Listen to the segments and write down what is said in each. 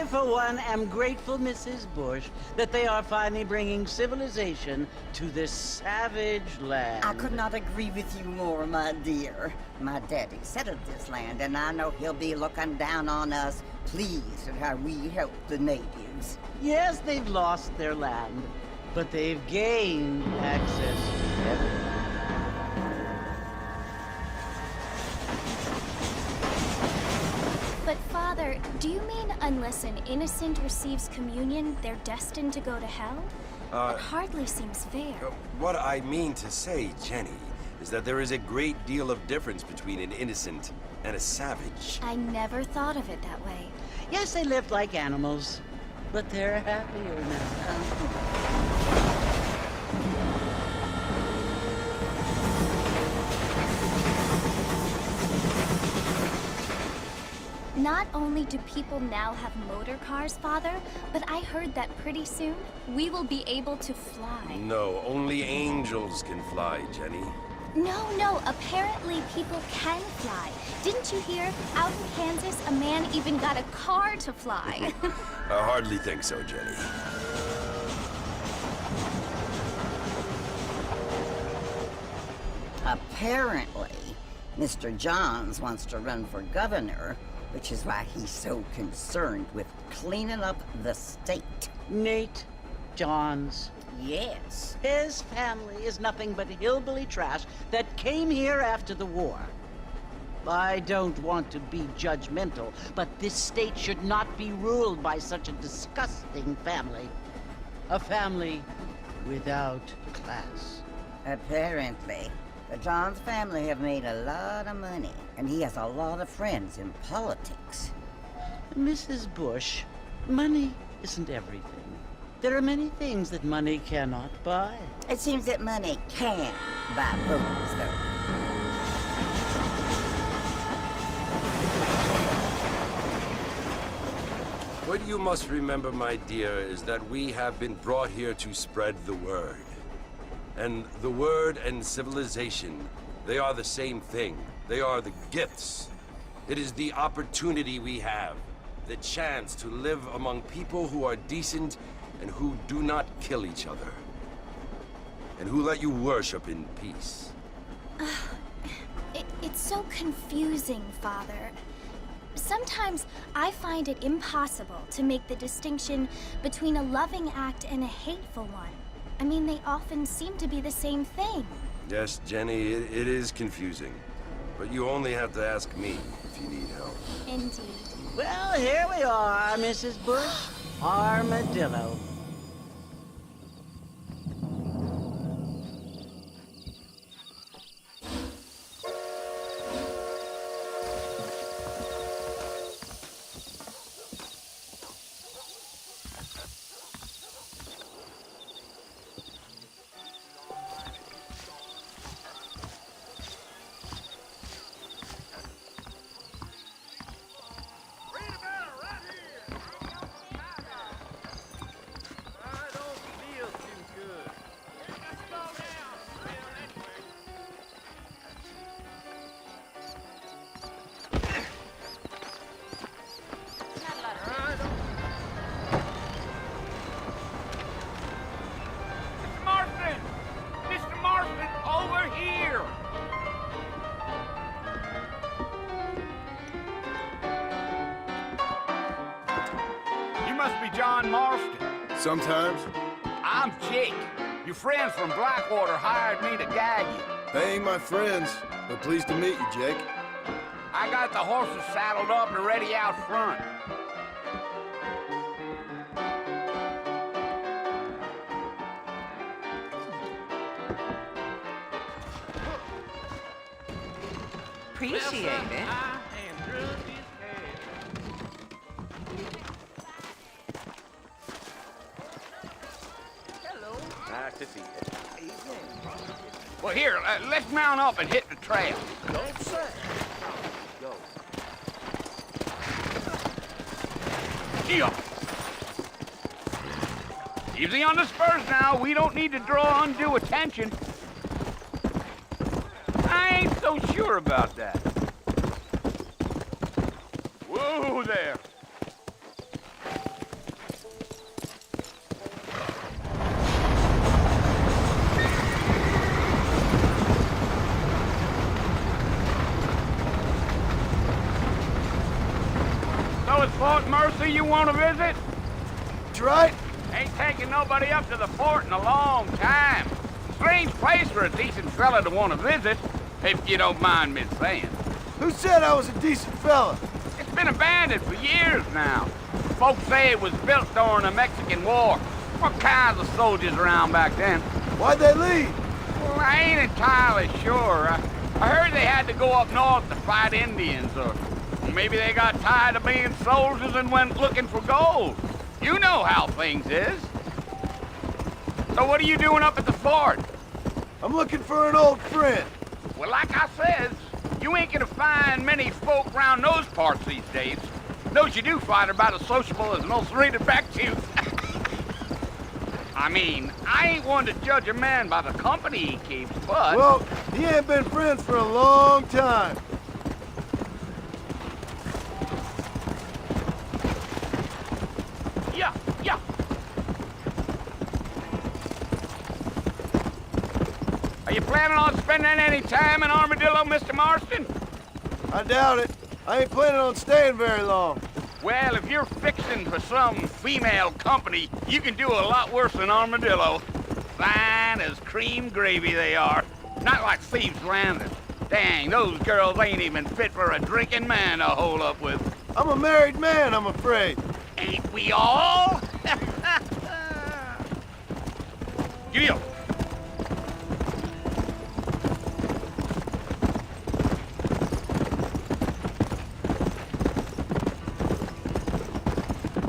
I, for one, am grateful, Mrs. Bush, that they are finally bringing civilization to this savage land. I could not agree with you more, my dear. My daddy settled this land, and I know he'll be looking down on us, pleased at how we help the natives. Yes, they've lost their land, but they've gained access to heaven. But Father, do you mean unless an innocent receives communion, they're destined to go to hell? That hardly seems fair. What I mean to say, Jenny, is that there is a great deal of difference between an innocent and a savage. I never thought of it that way. Yes, they lived like animals, but they're happier now. Not only do people now have motor cars, Father, but I heard that pretty soon we will be able to fly. No, only angels can fly, Jenny. No, apparently people can fly. Didn't you hear? Out in Kansas, a man even got a car to fly. I hardly think so, Jenny. Apparently, Mr. Johns wants to run for governor, which is why he's so concerned with cleaning up the state. Nate Johns. Yes. His family is nothing but hillbilly trash that came here after the war. I don't want to be judgmental, but this state should not be ruled by such a disgusting family. A family without class. Apparently. The Johns family have made a lot of money, and he has a lot of friends in politics. Mrs. Bush, money isn't everything. There are many things that money cannot buy. It seems that money can buy voters, though. What you must remember, my dear, is that we have been brought here to spread the word. And the word and civilization, they are the same thing. They are the gifts. It is the opportunity we have, the chance to live among people who are decent and who do not kill each other. And who let you worship in peace. It's so confusing, Father. Sometimes I find it impossible to make the distinction between a loving act and a hateful one. I mean, they often seem to be the same thing. Yes, Jenny, it is confusing. But you only have to ask me if you need help. Indeed. Well, here we are, Mrs. Bush. Armadillo. John Marston. Sometimes. I'm Jake. Your friends from Blackwater hired me to guide you. They ain't my friends, but pleased to meet you, Jake. I got the horses saddled up and ready out front. Appreciate it. Nice to see you. Well, here, let's mount up and hit the trail. Don't say. Go. Yeah. Easy on the spurs now. We don't need to draw undue attention. I ain't so sure about that. Whoa there. Fort Mercy you want to visit? That's right. Ain't taking nobody up to the fort in a long time. Strange place for a decent fella to want to visit, if you don't mind me saying. Who said I was a decent fella? It's been abandoned for years now. Folks say it was built during the Mexican War. What kinds of soldiers around back then? Why'd they leave? Well, I ain't entirely sure. I heard they had to go up north to fight Indians, or maybe they got tired of being soldiers and went looking for gold. You know how things is. So what are you doing up at the fort? I'm looking for an old friend. Well, like I said, you ain't gonna find many folk around those parts these days. Those you do find are about as sociable as an ulcerated back tooth. I mean, I ain't one to judge a man by the company he keeps, but... Well, he ain't been friends for a long time. Yeah. Are you planning on spending any time in Armadillo, Mr. Marston? I doubt it. I ain't planning on staying very long. Well, if you're fixing for some female company, you can do a lot worse than Armadillo. Fine as cream gravy they are. Not like Thieves' Landing. Dang, those girls ain't even fit for a drinking man to hole up with. I'm a married man, I'm afraid. Ain't we all? Giddy up.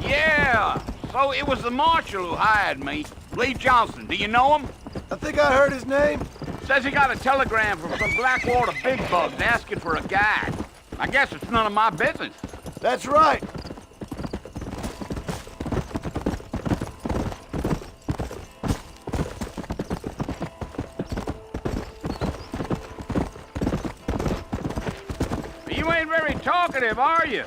Yeah, so it was the marshal who hired me. Lee Johnson, do you know him? I think I heard his name. Says he got a telegram from some Blackwater big bugs asking for a guide. I guess it's none of my business. That's right. You ain't very talkative, are you?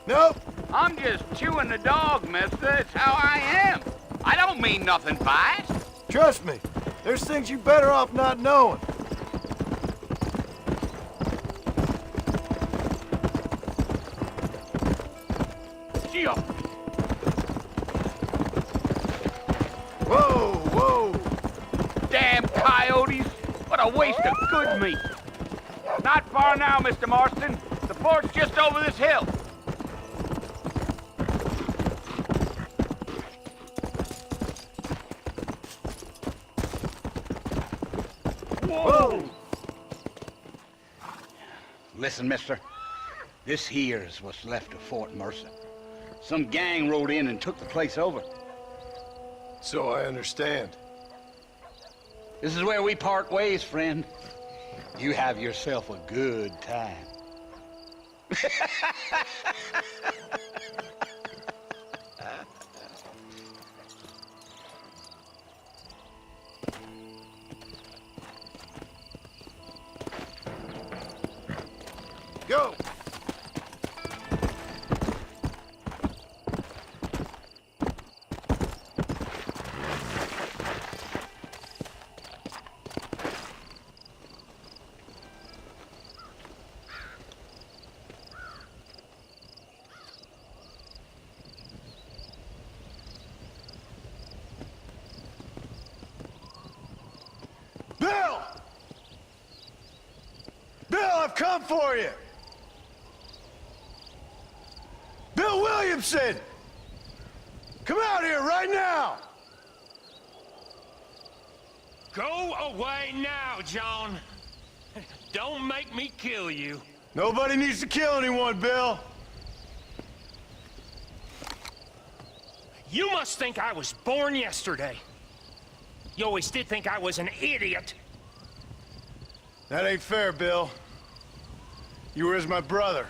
Nope. I'm just chewing the dog, mister. It's how I am. I don't mean nothing by it. Trust me. There's things you better off not knowing. Gee, Whoa. damn coyotes. What a waste of good meat. Not far now, Mr. Marston. The fort's just over this hill. Whoa. Listen, mister. This here's what's left of Fort Mercer. Some gang rode in and took the place over. So I understand. This is where we part ways, friend. You have yourself a good time. Go. Bill! Bill, I've come for you! Bill Williamson! Come out here right now! Go away now, John. Don't make me kill you. Nobody needs to kill anyone, Bill. You must think I was born yesterday. You always did think I was an idiot. That ain't fair, Bill. You were as my brother.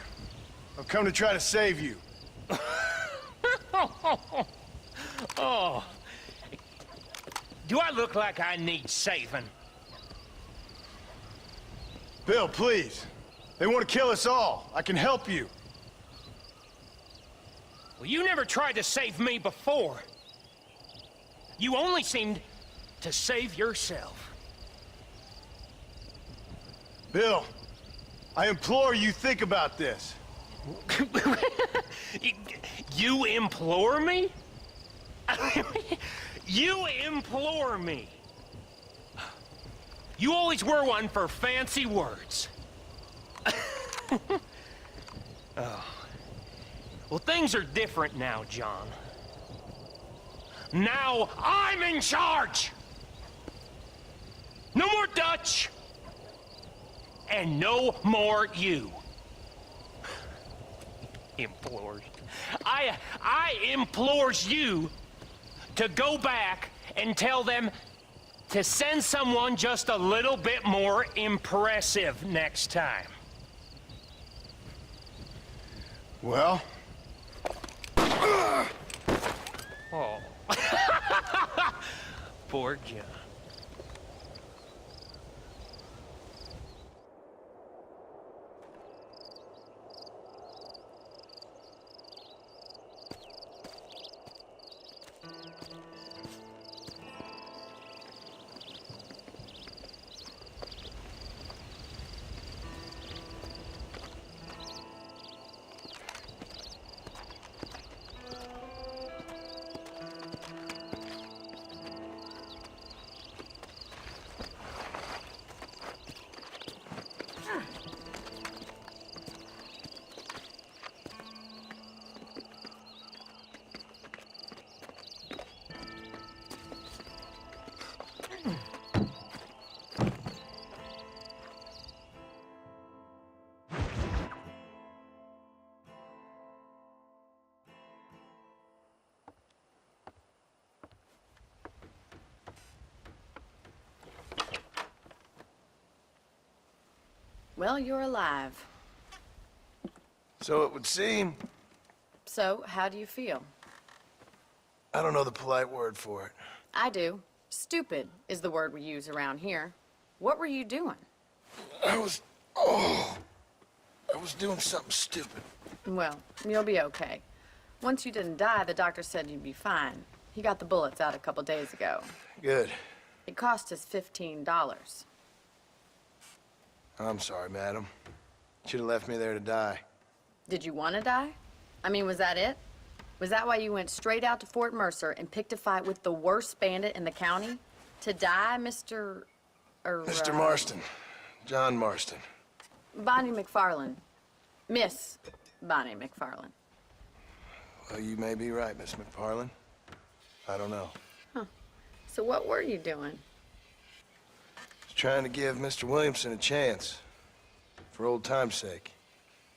I've come to try to save you. Oh. Do I look like I need saving? Bill, please. They want to kill us all. I can help you. Well, you never tried to save me before. You only seemed to save yourself. Bill, I implore you think about this. You implore me? You implore me? You always were one for fancy words. Oh. Well, things are different now, John. Now I'm in charge! No more Dutch! And no more you. Implores. I implores you to go back and tell them to send someone just a little bit more impressive next time. Well? Oh. Poor John. Well, you're alive. So it would seem. So, how do you feel? I don't know the polite word for it. I do. Stupid is the word we use around here. What were you doing? I was doing something stupid. Well, you'll be okay. Once you didn't die, the doctor said you'd be fine. He got the bullets out a couple days ago. Good. It cost us $15. I'm sorry, madam. Should have left me there to die. Did you want to die? I mean, was that it? Was that why you went straight out to Fort Mercer and picked a fight with the worst bandit in the county? To die, Mr. Mr. Marston. John Marston. Bonnie McFarland. Miss Bonnie McFarland. Well, you may be right, Miss McFarland. I don't know. So what were you doing? Just trying to give Mr. Williamson a chance. For old time's sake.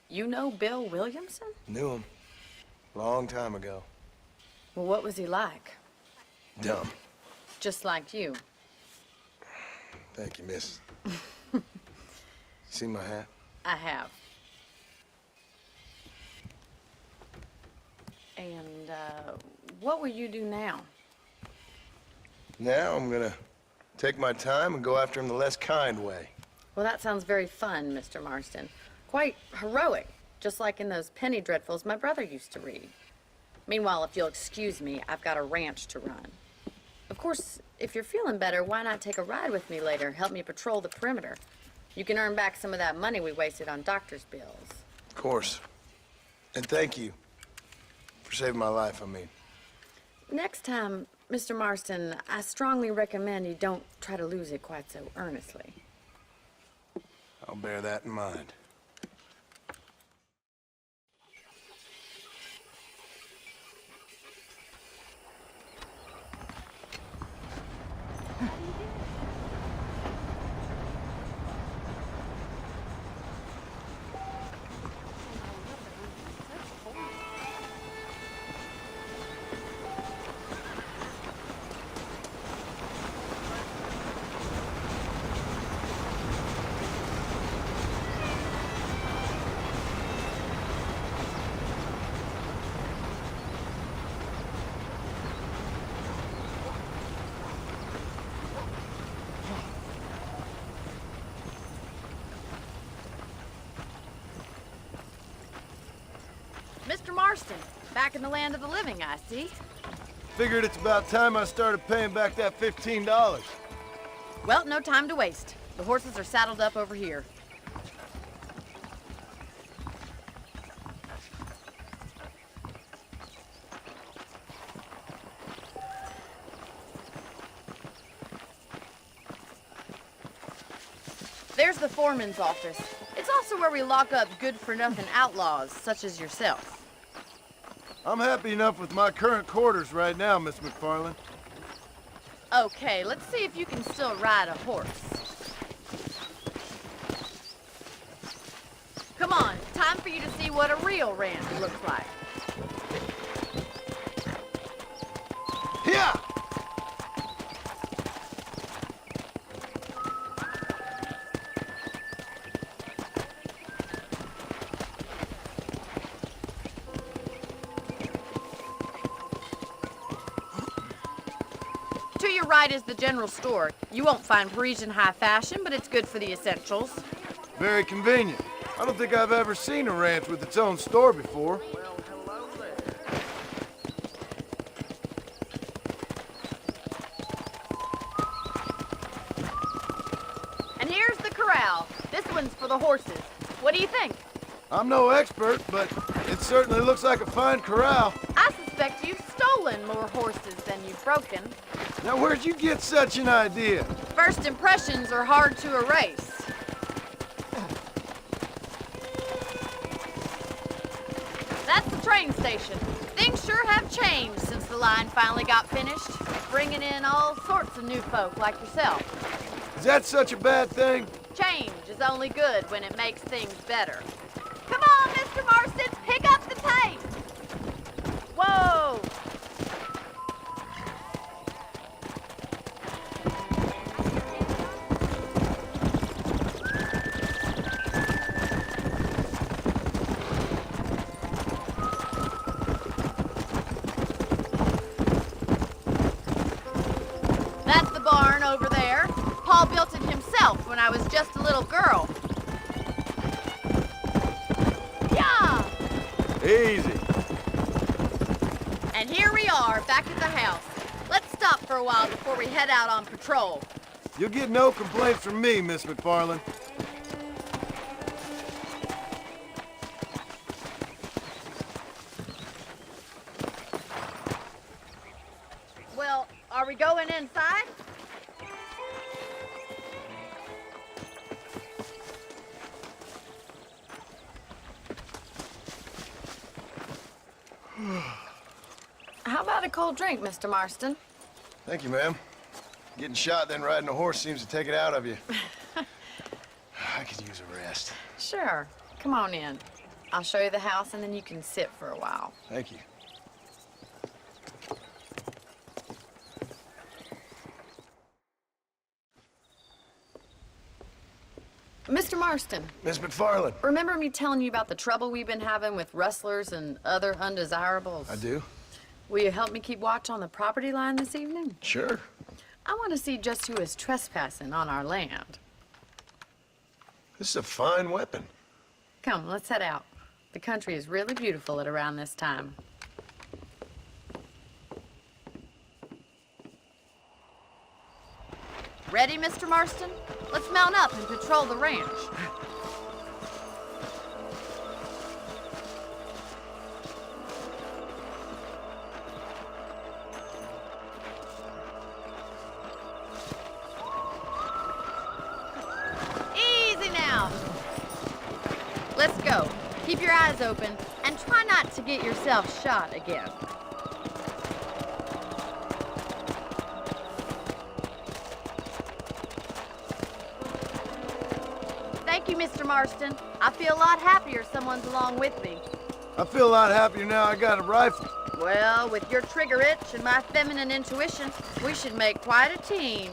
You know Bill Williamson? Knew him. Long time ago. Well, what was he like? Dumb. Just like you. Thank you, miss. See my hat? I have. And, what will you do now? Now I'm gonna take my time and go after him the less kind way. Well, that sounds very fun, Mr. Marston. Quite heroic, just like in those penny dreadfuls my brother used to read. Meanwhile, if you'll excuse me, I've got a ranch to run. Of course, if you're feeling better, why not take a ride with me later? Help me patrol the perimeter. You can earn back some of that money we wasted on doctor's bills. Of course. And thank you for saving my life, I mean. Next time, Mr. Marston, I strongly recommend you don't try to lose it quite so earnestly. I'll bear that in mind. Mr. Marston, back in the land of the living, I see. Figured it's about time I started paying back that $15. Well, no time to waste. The horses are saddled up over here. There's the foreman's office. It's also where we lock up good-for-nothing outlaws, such as yourself. I'm happy enough with my current quarters right now, Miss McFarland. Okay, let's see if you can still ride a horse. Come on, time for you to see what a real ranch looks like. Yeah! To your right is the general store. You won't find Parisian high fashion, but it's good for the essentials. Very convenient. I don't think I've ever seen a ranch with its own store before. Well, hello there. And here's the corral. This one's for the horses. What do you think? I'm no expert, but it certainly looks like a fine corral. I suspect you've stolen more horses than you've broken. Now, where'd you get such an idea? First impressions are hard to erase. That's the train station. Things sure have changed since the line finally got finished, bringing in all sorts of new folk like yourself. Is that such a bad thing? Change is only good when it makes things better. Come on, Mr. Marston, pick up the pace! Whoa! That's the barn over there. Paul built it himself when I was just a little girl. Yeah! Easy. And here we are, back at the house. Let's stop for a while before we head out on patrol. You'll get no complaints from me, Miss McFarland. Well, are we going inside? How about a cold drink, Mr. Marston? Thank you, ma'am. Getting shot then riding a horse seems to take it out of you. I could use a rest. Sure. Come on in. I'll show you the house and then you can sit for a while. Thank you. Mr. Marston, Miss McFarland. remember me telling you about the trouble we've been having with rustlers and other undesirables? I do? Will you help me keep watch on the property line this evening? Sure. I want to see just who is trespassing on our land. This is a fine weapon. Come, let's head out. The country is really beautiful at around this time. Ready, Mr. Marston? Let's mount up and patrol the ranch. Easy now. Let's go. Keep your eyes open and try not to get yourself shot again. Thank you, Mr. Marston. I feel a lot happier someone's along with me. I feel a lot happier now I got a rifle. Well, with your trigger itch and my feminine intuition, we should make quite a team.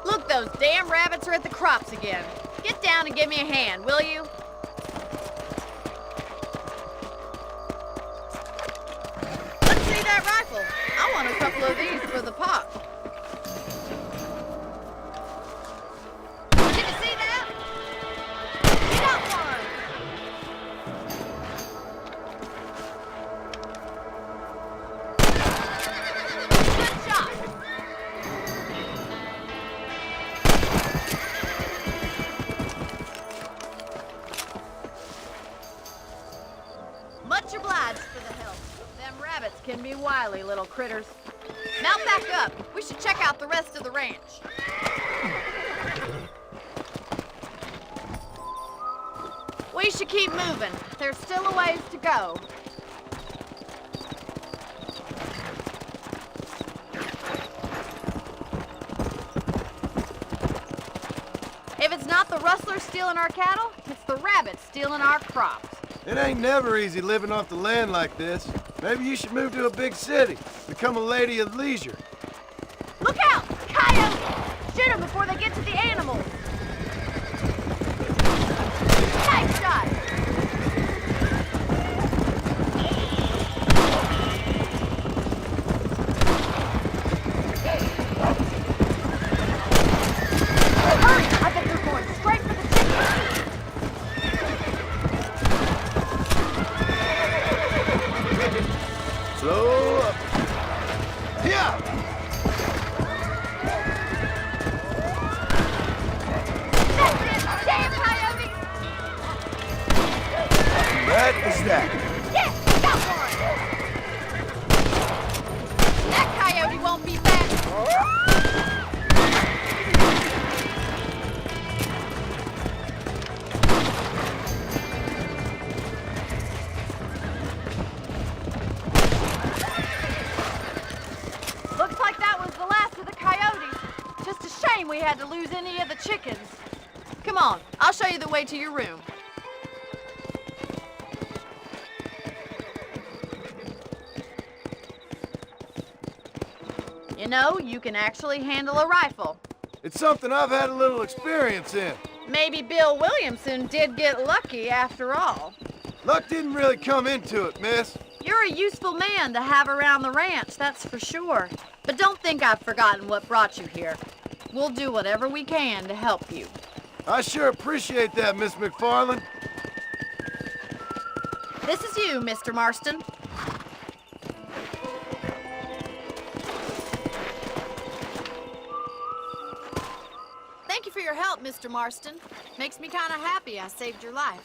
Look, those damn rabbits are at the crops again. Get down and give me a hand, will you? Let's see that rifle. I want a couple of these for the pop. Did you see that? You got one. Good shot. wily little critters. Mount back up. We should check out the rest of the ranch. We should keep moving. There's still a ways to go. If it's not the rustlers stealing our cattle, it's the rabbits stealing our crops. It ain't never easy living off the land like this. Maybe you should move to a big city. Become a lady of leisure. Look out! Coyotes! Shoot them before they get to the animals. Nice shot! Hurry! I bet they're going straight for the chickens. Slow up. Yeah! That's it! Damn coyotes! That is that. Yes! Got one! That coyote won't be back! Looks like that was the last of the coyotes. Just a shame we had to lose any of the chickens. Come on, I'll show you the way to your room. You know, you can actually handle a rifle. It's something I've had a little experience in. Maybe Bill Williamson did get lucky after all. Luck didn't really come into it, miss. You're a useful man to have around the ranch, that's for sure. But don't think I've forgotten what brought you here. We'll do whatever we can to help you. I sure appreciate that, Miss McFarland. This is you, Mr. Marston. Thank you for your help, Mr. Marston. Makes me kind of happy I saved your life.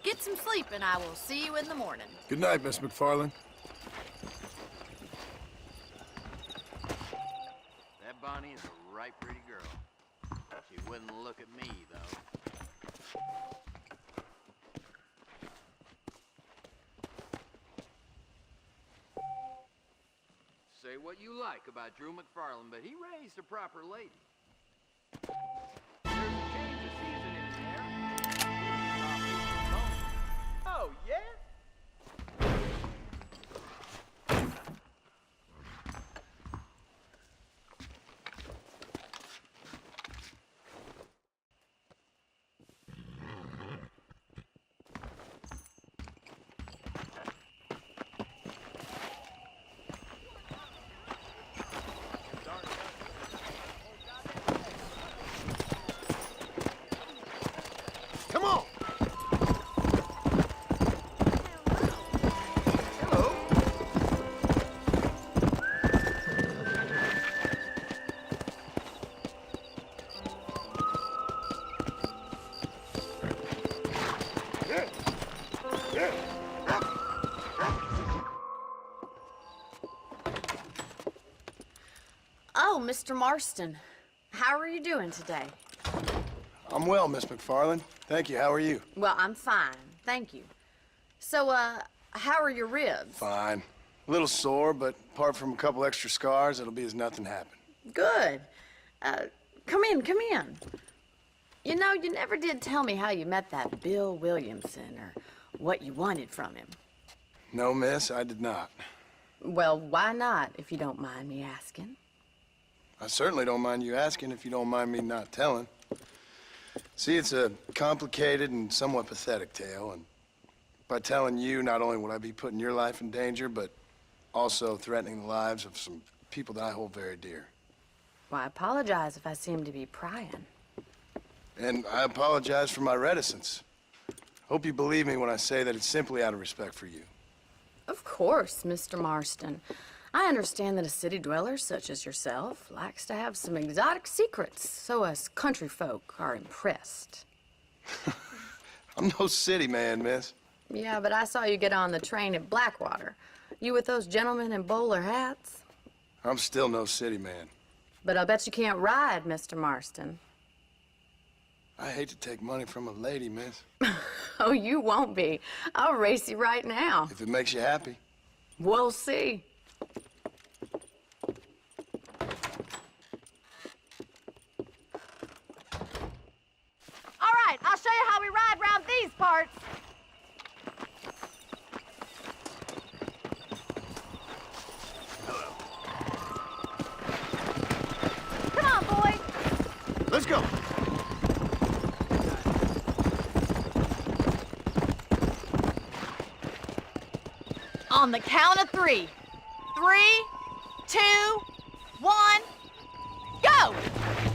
Get some sleep and I will see you in the morning. Good night, Miss McFarland. That Bonnie is a right pretty girl. She wouldn't look at me, though. Say what you like about Drew McFarland, but he raised a proper lady. There's a change of season in there. Oh, yeah? Come on! Oh, Mr. Marston. How are you doing today? I'm well, Miss McFarland. Thank you. How are you? Well, I'm fine. Thank you. So, how are your ribs? Fine. A little sore, but apart from a couple extra scars, it'll be as nothing happened. Good. Come in, come in. You know, you never did tell me how you met that Bill Williamson or what you wanted from him. No, miss, I did not. Well, why not, if you don't mind me asking? I certainly don't mind you asking if you don't mind me not telling. See, it's a complicated and somewhat pathetic tale, and by telling you, not only would I be putting your life in danger, but also threatening the lives of some people that I hold very dear. Well, I apologize if I seem to be prying. And I apologize for my reticence. Hope you believe me when I say that it's simply out of respect for you. Of course, Mr. Marston. I understand that a city dweller such as yourself likes to have some exotic secrets, so us country folk are impressed. I'm no city man, miss. Yeah, but I saw you get on the train at Blackwater. You with those gentlemen in bowler hats? I'm still no city man. But I bet you can't ride, Mr. Marston. I hate to take money from a lady, miss. Oh, you won't be. I'll race you right now. If it makes you happy. We'll see. All right, I'll show you how we ride around these parts. Come on, boys. Let's go. On the count of 3. 3, 2, 1, go!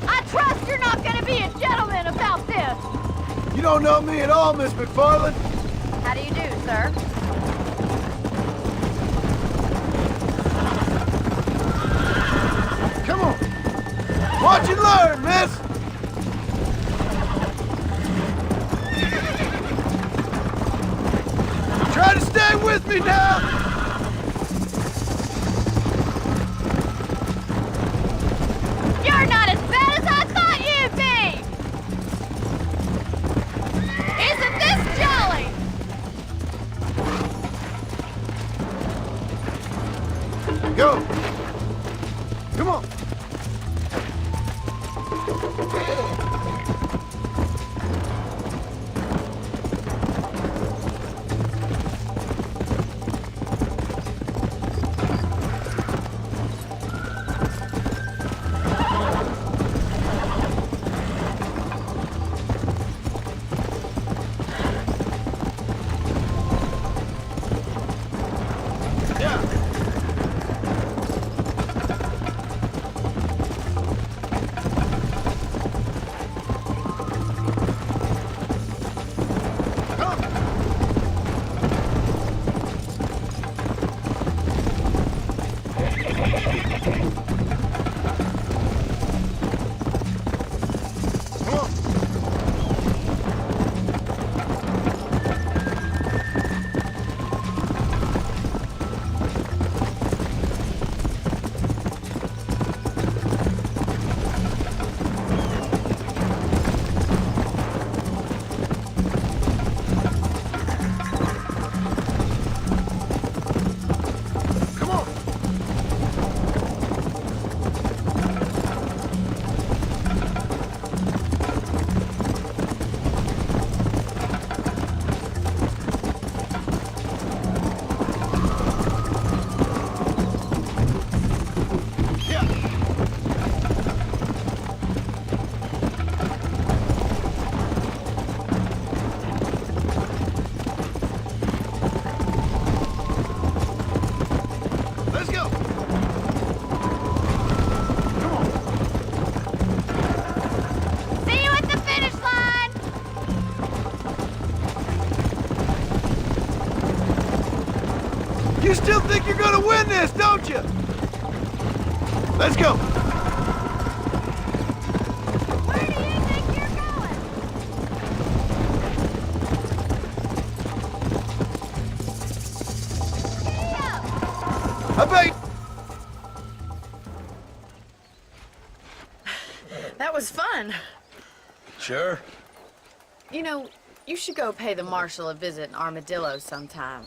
I trust you're not gonna be a gentleman about this. You don't know me at all, Miss McFarland. How do you do, sir? Come on. Watch and learn, miss. Try to stay with me now. You're not as bad as I thought you'd be! Isn't this jolly? Go. Come on. You still think you're gonna win this, don't you? Let's go. Where do you think you're going? I bet. That was fun. Sure. You know, you should go pay the marshal a visit in Armadillo sometime.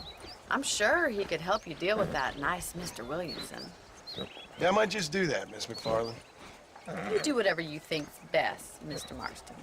I'm sure he could help you deal with that nice Mr. Williamson. Yeah, I might just do that, Miss McFarland. You do whatever you think's best, Mr. Marston.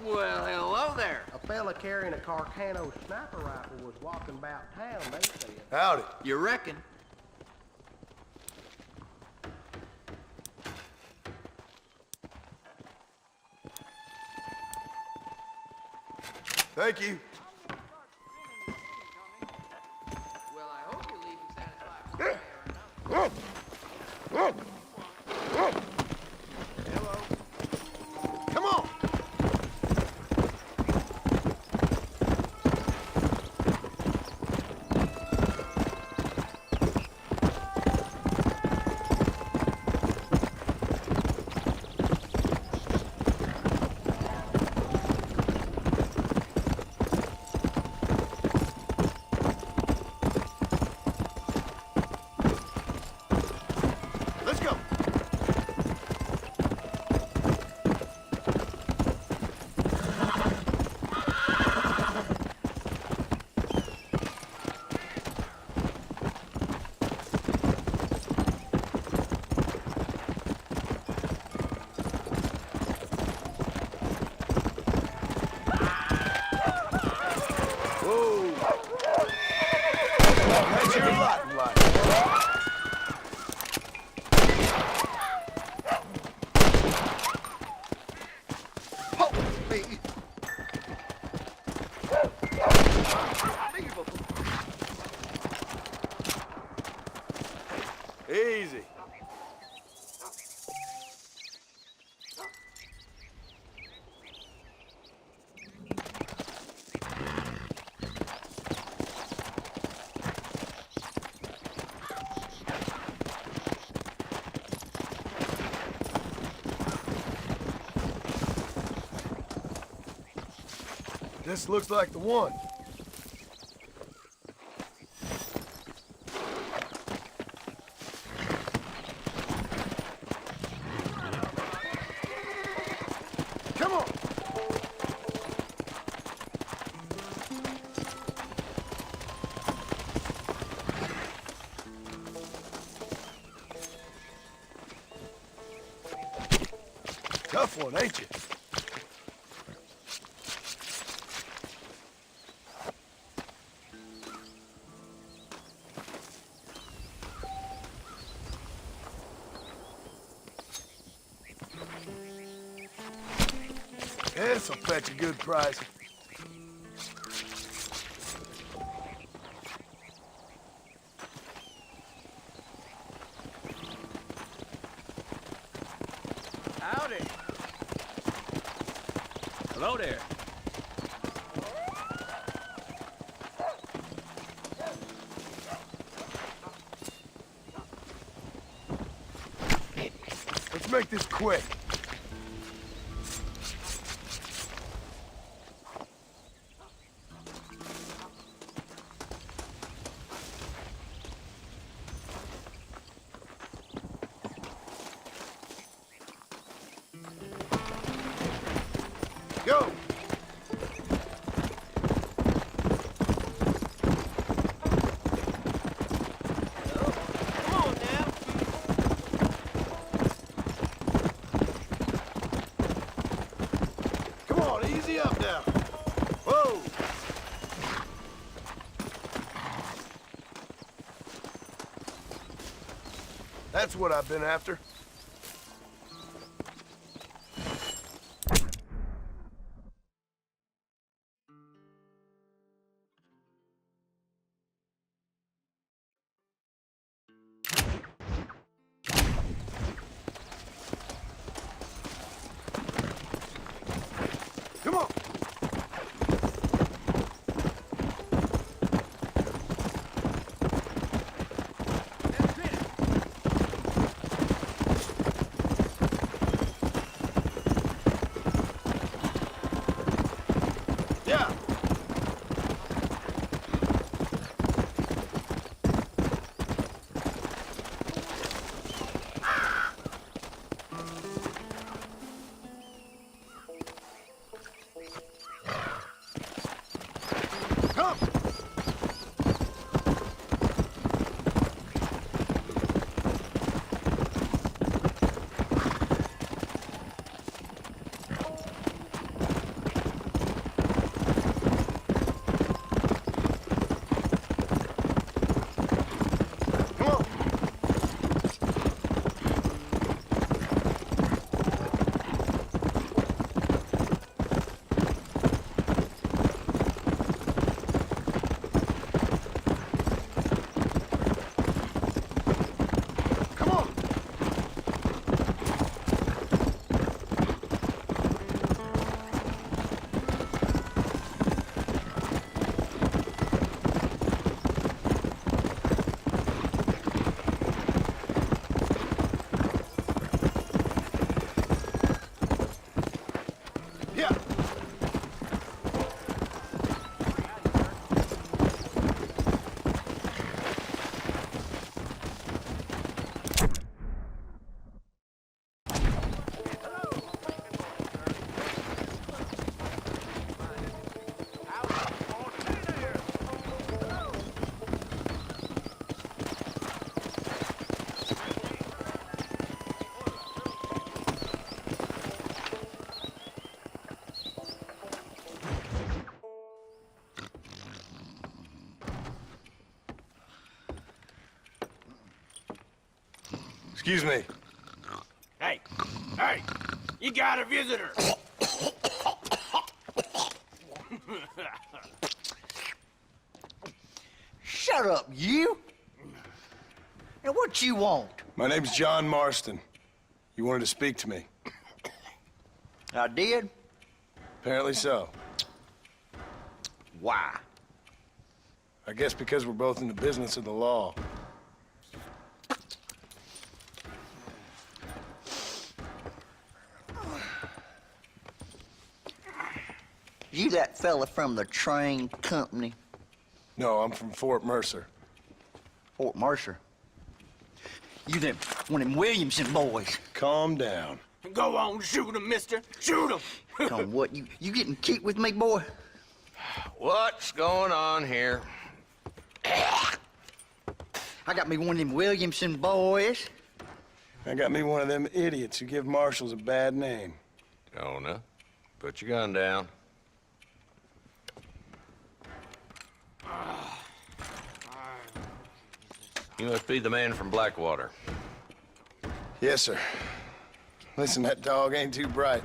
Well, hello there. fella carrying a Carcano sniper rifle was walking about town, they said. Howdy. You reckon? Thank you. Well, I hope you're leaving satisfied with one way or another. Come on. Let's go. Whoa. That's your lot in life. Holy. Easy. This looks like the one. Come on. Tough one, ain't you? This'll fetch a good price. Howdy. Hello there. Let's make this quick. Go! Come on now. Come on, easy up now. Whoa! That's what I've been after. Come on! Excuse me. Hey, hey, you got a visitor. Shut up, you! Now what you want? My name's John Marston. You wanted to speak to me. I did? Apparently so. Why? I guess because we're both in the business of the law. You that fella from the train company? No, I'm from Fort Mercer. Fort Mercer? You them, one of them Williamson boys. Calm down. Go on, shoot him, mister. Shoot him. Come on, what, you getting kicked with me, boy? What's going on here? I got me one of them Williamson boys. I got me one of them idiots who give marshals a bad name. Jonah, put your gun down. You must be the man from Blackwater. Yes, sir. Listen, that dog ain't too bright,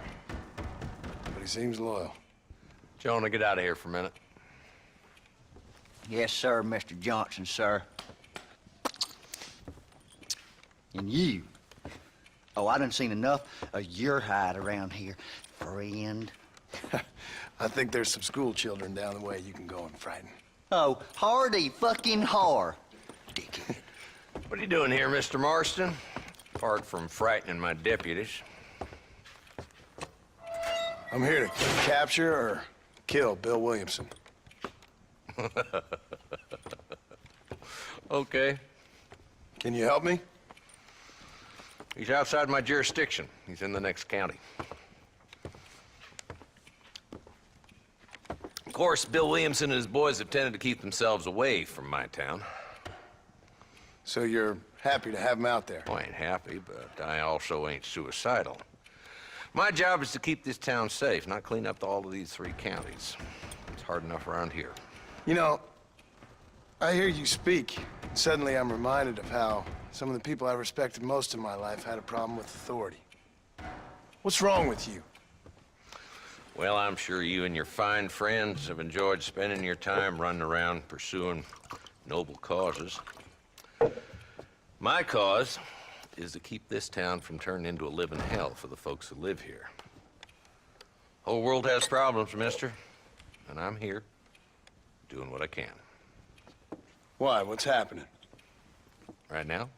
but he seems loyal. Jonah, get out of here for a minute. Yes, sir, Mr. Johnson, sir. And you. Oh, I done seen enough of your hide around here, friend. I think there's some school children down the way you can go and frighten. Oh, hardy fucking har. Dickhead. What are you doing here, Mr. Marston? Apart from frightening my deputies. I'm here to capture or kill Bill Williamson. Okay. Can you help me? He's outside my jurisdiction. He's in the next county. Of course, Bill Williamson and his boys have tended to keep themselves away from my town. So you're happy to have him out there? I ain't happy, but I also ain't suicidal. My job is to keep this town safe, not clean up all of these 3 counties. It's hard enough around here. You know, I hear you speak. Suddenly I'm reminded of how some of the people I respected most in my life had a problem with authority. What's wrong with you? Well, I'm sure you and your fine friends have enjoyed spending your time running around pursuing noble causes. My cause is to keep this town from turning into a living hell for the folks who live here. Whole world has problems, mister, and I'm here doing what I can. Why? What's happening? Right now,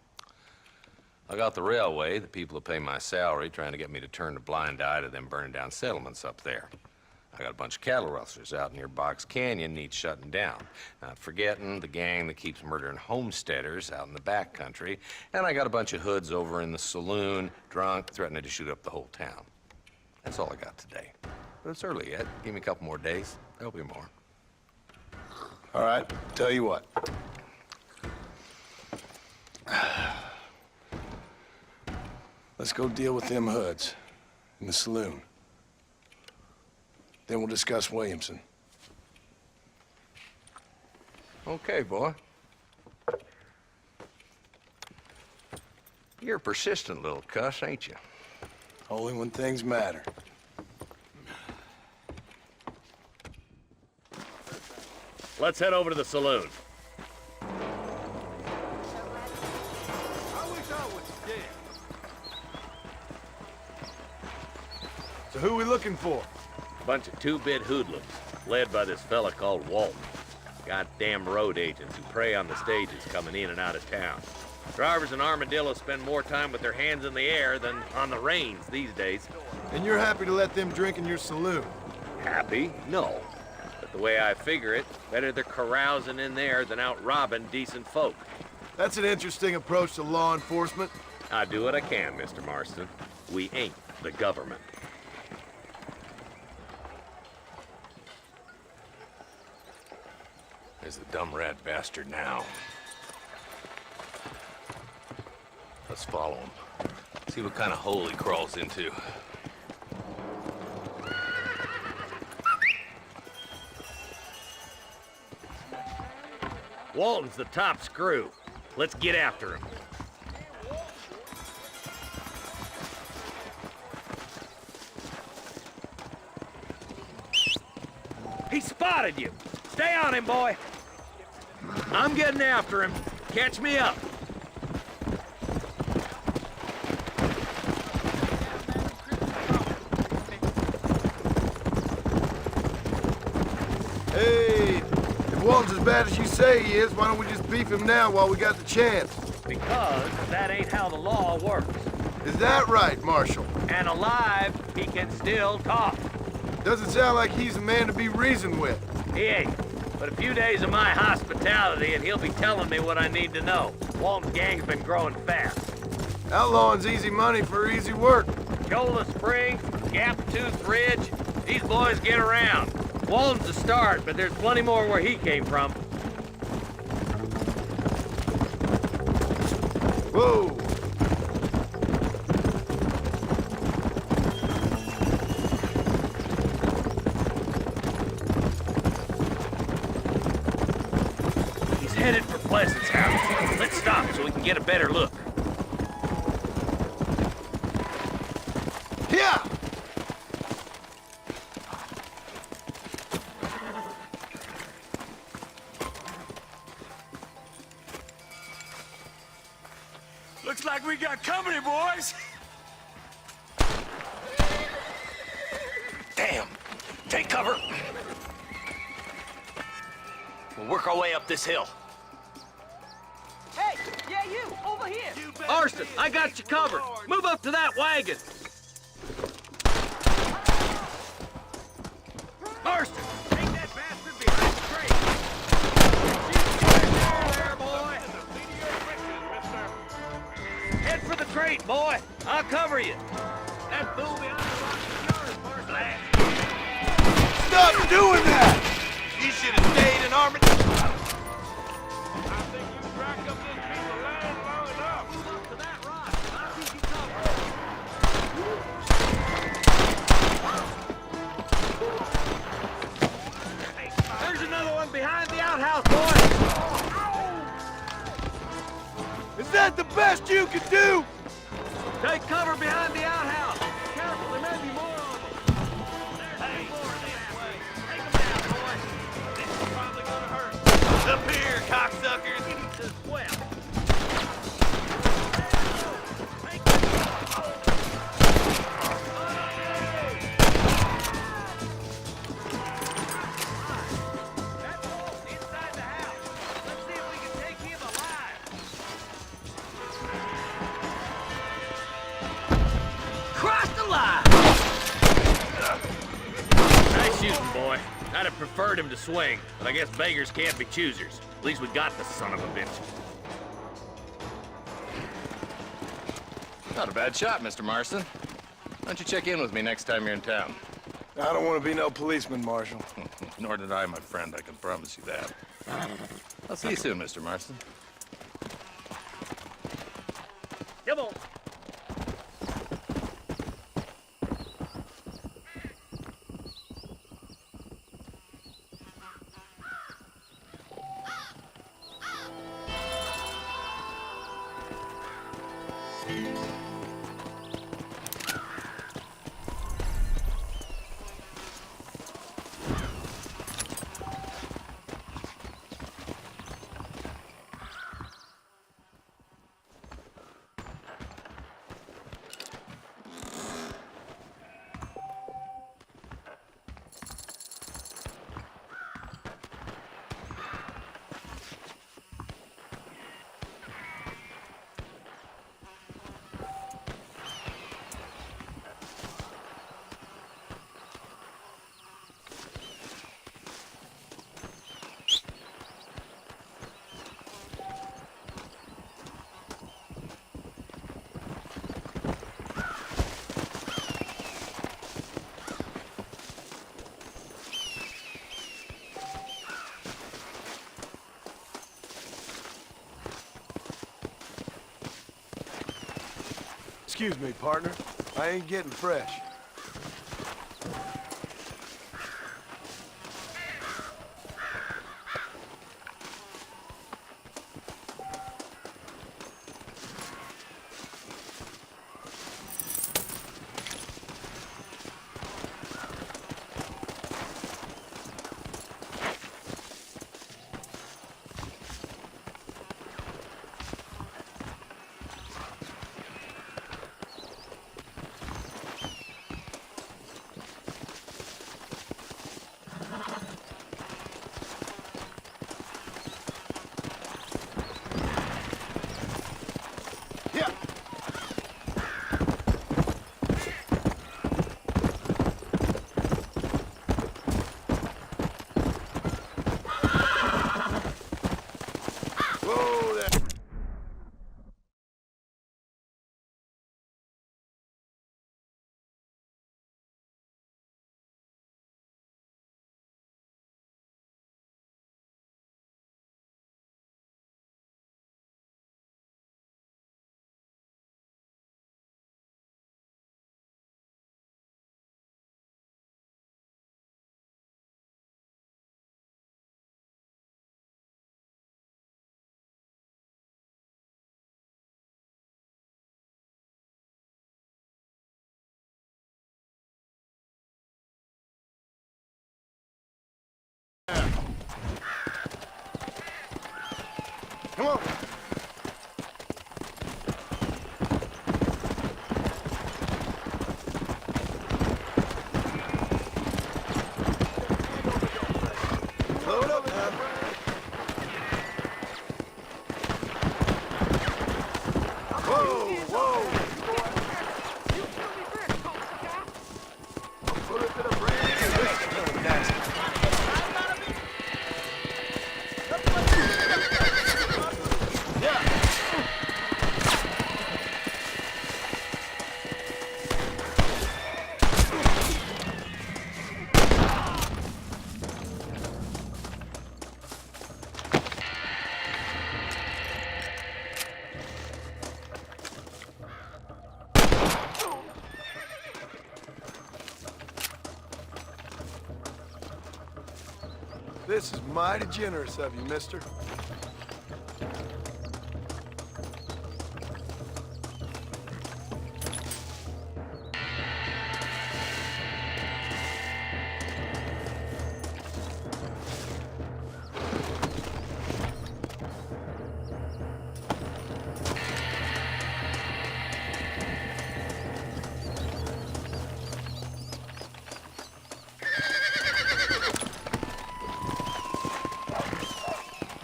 I got the railway, the people who pay my salary, trying to get me to turn a blind eye to them burning down settlements up there. I got a bunch of cattle rustlers out near Box Canyon needs shutting down. Not forgetting the gang that keeps murdering homesteaders out in the back country. And I got a bunch of hoods over in the saloon, drunk, threatening to shoot up the whole town. That's all I got today. But it's early yet. Give me a couple more days. There'll be more. All right, tell you what. Let's go deal with them hoods in the saloon. Then we'll discuss Williamson. Okay, boy. You're a persistent little cuss, ain't you? Only when things matter. Let's head over to the saloon. I wish I was dead. So who we looking for? Bunch of 2-bit hoodlums, led by this fella called Walton. Goddamn road agents who prey on the stages coming in and out of town. Drivers in Armadillo spend more time with their hands in the air than on the reins these days. And you're happy to let them drink in your saloon? Happy? No. But the way I figure it, better they're carousing in there than out robbing decent folk. That's an interesting approach to law enforcement. I do what I can, Mr. Marston. We ain't the government. There's the dumb rat bastard now. Let's follow him. See what kind of hole he crawls into. Walton's the top screw. Let's get after him. He spotted you. Stay on him, boy. I'm getting after him. Catch me up. Hey, if Walton's as bad as you say he is, why don't we just beef him now while we got the chance? Because that ain't how the law works. Is that right, Marshal? And alive, he can still talk. Doesn't sound like he's a man to be reasoned with. He ain't. But a few days of my hospitality and he'll be telling me what I need to know. Walton's gang's been growing fast. Outlawing's easy money for easy work. Cholla Springs, Gap Tooth Ridge, these boys get around. Walton's a start, but there's plenty more where he came from. Whoa! He's headed for Pleasant's house. Let's stop so we can get a better look. Yeah! Looks like we got company, boys. Damn. Take cover. We'll work our way up this hill. Hey, yeah, you, over here. Marston, I got you covered. Move up to that wagon. Marston, take that bastard behind the crate. There, boy. Head for the crate, boy. I'll cover you. That fool behind the rock is yours, Marston. Stop doing that! You should have stayed in Armand. I think you racked up this piece of land long enough. Move up to that rock. I'll keep you covered. There's another one behind the outhouse, boy. Is that the best you can do? Take cover behind the outhouse. Careful, there may be more of them. There's more this way. Take them down, boy. This is probably gonna hurt. Up here, cocksuckers. Just well. That's all inside the house. Let's see if we can take him alive. Crossed the line! Nice shooting, boy. I'd have preferred him to swing, but I guess beggars can't be choosers. At least we got the son of a bitch. Not a bad shot, Mr. Marston. Why don't you check in with me next time you're in town? I don't want to be no policeman, Marshal. Nor did I, my friend, I can promise you that. I'll see you soon, Mr. Marston. Come on. Excuse me, partner. I ain't getting fresh. Come on. Load up now. Whoa, whoa. Put it to the brand. Nasty. This is mighty generous of you, mister.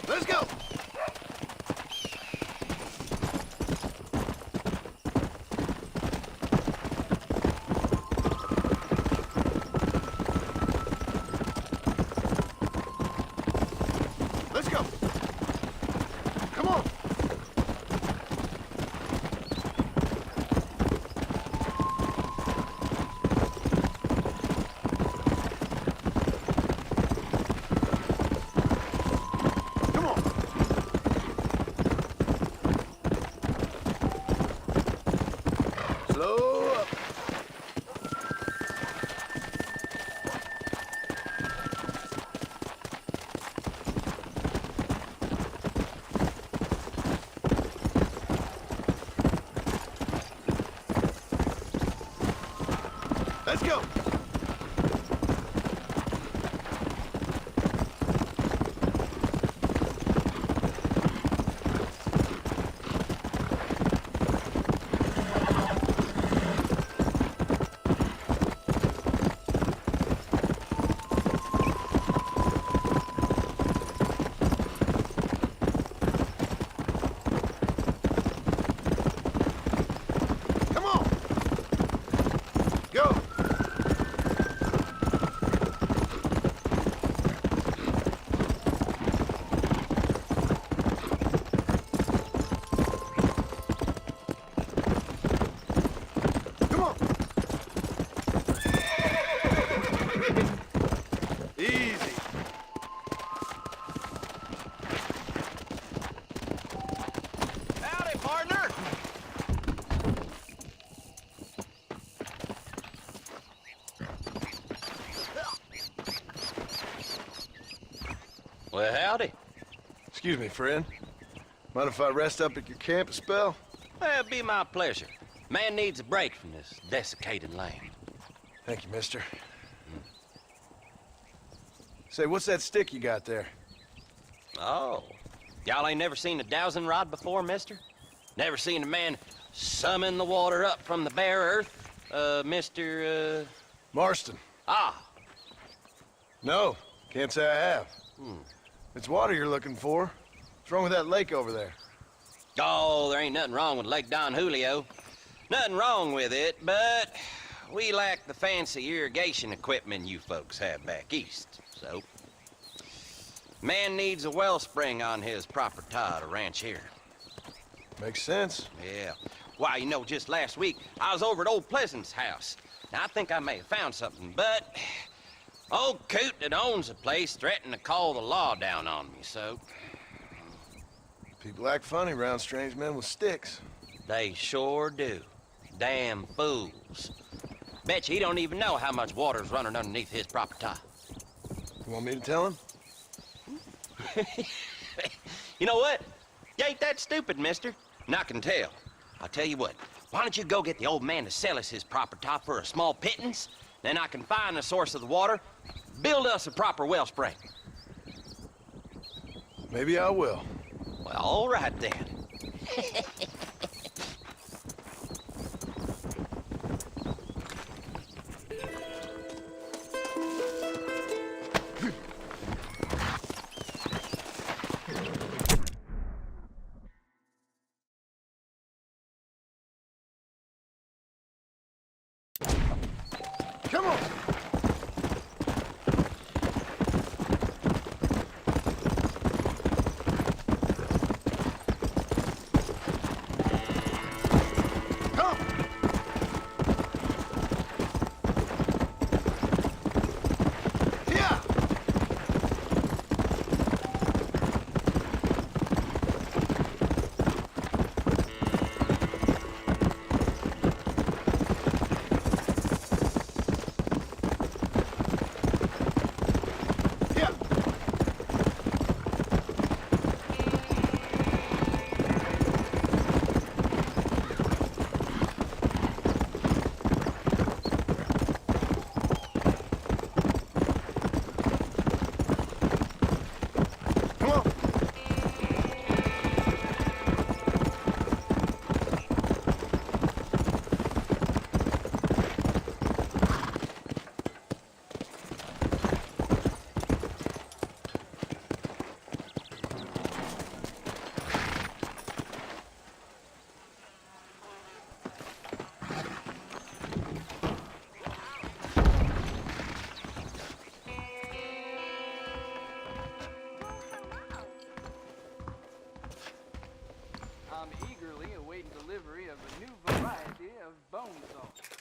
Let's go! Let's go! Come on! Come on! Slow up. Let's go. Come on. Go. Come on. Easy. Howdy, partner. Well, howdy. Excuse me, friend. Mind if I rest up at your camp a spell? Well, it'd be my pleasure. Man needs a break from this desiccated land. Thank you, mister. Say, what's that stick you got there? Oh. Y'all ain't never seen a dowsing rod before, mister? Never seen a man summon the water up from the bare earth? Mr. Marston. Ah. No, can't say I have. It's water you're looking for. What's wrong with that lake over there? Oh, there ain't nothing wrong with Lake Don Julio. Nothing wrong with it, but we lack the fancy irrigation equipment you folks have back east, so... Man needs a wellspring on his property to ranch here. Makes sense. Yeah. Why, you know, just last week, I was over at old Pleasant's house. Now, I think I may have found something, but... Old coot that owns the place threatened to call the law down on me, so... People act funny around strange men with sticks. They sure do. Damn fools. Bet you he don't even know how much water's running underneath his property. You want me to tell him? You know what? You ain't that stupid, mister. And I can tell. I'll tell you what. Why don't you go get the old man to sell us his property for a small pittance? Then I can find the source of the water, build us a proper wellspring. Maybe I will. Well, all right then. Come on! I'm eagerly awaiting delivery of a new variety of bone saw.